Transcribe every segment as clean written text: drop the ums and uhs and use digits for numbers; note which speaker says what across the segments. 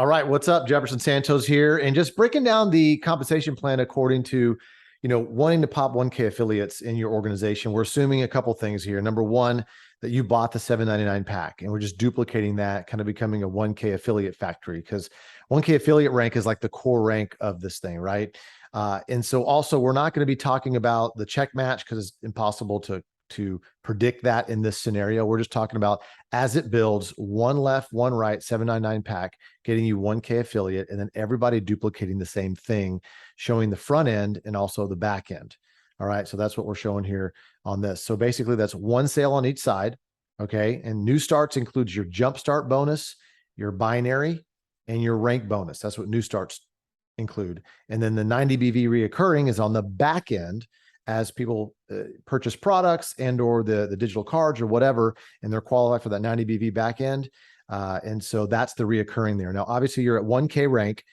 Speaker 1: All right, what's up? Jefferson Santos here, and just breaking down the compensation plan according to, wanting to pop 1K affiliates in your organization. We're assuming a couple things here. Number one, that you bought the 799 pack, and we're just duplicating that, kind of becoming a 1K affiliate factory, because 1K affiliate rank is like the core rank of this thing, right? And so also we're not going to be talking about the check match because it's impossible to predict that in this scenario. We're just talking about as it builds, one left, one right, 799 pack, getting you 1K affiliate, and then everybody duplicating the same thing, showing the front end and also the back end. All right. So that's what we're showing here on this. So basically that's one sale on each side. Okay. And new starts includes your jump start bonus, your binary, and your rank bonus. That's what new starts include. And then the 90 BV reoccurring is on the back end as people purchase products and or the digital cards or whatever, and they're qualified for that 90 BV back end. And so that's the reoccurring there. Now, obviously you're at 1K rank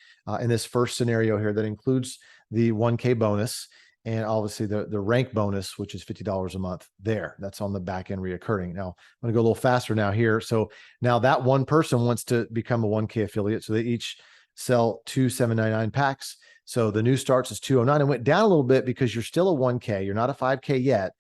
Speaker 1: in this first scenario here that includes the 1K bonus and obviously the rank bonus, which is $50 a month there. That's on the back end reoccurring. Now, I'm going to go a little faster now here. So now that one person wants to become a 1K affiliate. So they each sell two 799 packs. So the new starts is 209 and went down a little bit because you're still a 1K. You're not a 5K yet.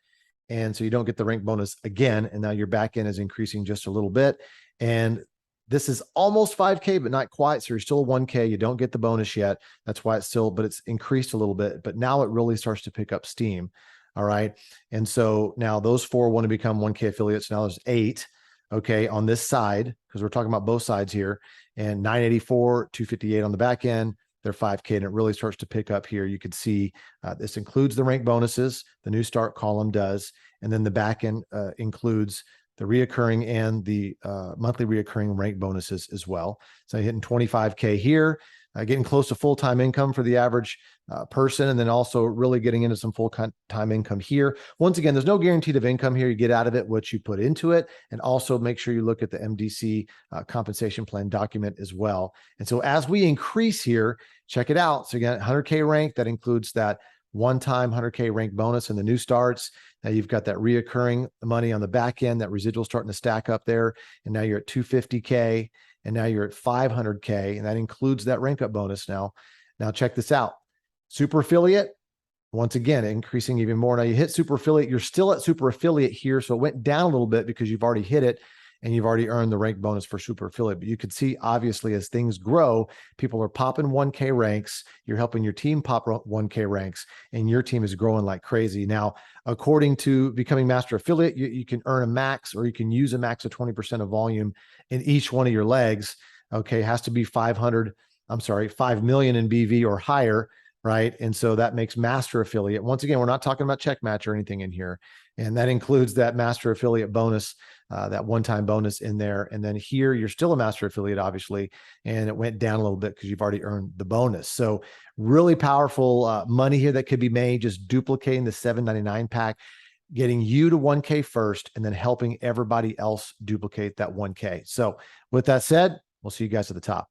Speaker 1: And so you don't get the rank bonus again. And now your back end is increasing just a little bit. And this is almost 5K, but not quite. So you're still a 1K. You don't get the bonus yet. That's why but it's increased a little bit. But now it really starts to pick up steam. All right. And so now those four want to become 1K affiliates. Now there's 8. Okay. On this side, because we're talking about both sides here, and 984, 258 on the back end. They're 5K, and it really starts to pick up here. You could see this includes the rank bonuses, the new start column does, and then the back end includes the reoccurring and the monthly reoccurring rank bonuses as well. So hitting 25K here, getting close to full-time income for the average person, and then also really getting into some full-time income here. Once again, there's no guaranteed of income here. You get out of it what you put into it, and also make sure you look at the MDC compensation plan document as well. And so as we increase here, check it out. So you got 100K rank, that includes that one-time 100K rank bonus and the new starts. Now you've got that reoccurring money on the back end, that residual starting to stack up there. And now you're at 250K, and now you're at 500K, and that includes that rank up bonus now. Now check this out. Super affiliate, once again, increasing even more. Now you hit super affiliate, you're still at super affiliate here. So it went down a little bit because you've already hit it and you've already earned the rank bonus for super affiliate. But you could see, obviously, as things grow, people are popping 1K ranks. You're helping your team pop 1K ranks, and your team is growing like crazy. Now, according to becoming master affiliate, you can earn a max, or you can use a max of 20% of volume in each one of your legs. Okay, it has to be 5 million in BV or higher, right? And so that makes master affiliate. Once again, we're not talking about check match or anything in here. And that includes that master affiliate bonus, that one-time bonus in there. And then here, you're still a master affiliate, obviously, and it went down a little bit because you've already earned the bonus. So really powerful money here that could be made just duplicating the 799 pack, getting you to 1K first, and then helping everybody else duplicate that 1K. So with that said, we'll see you guys at the top.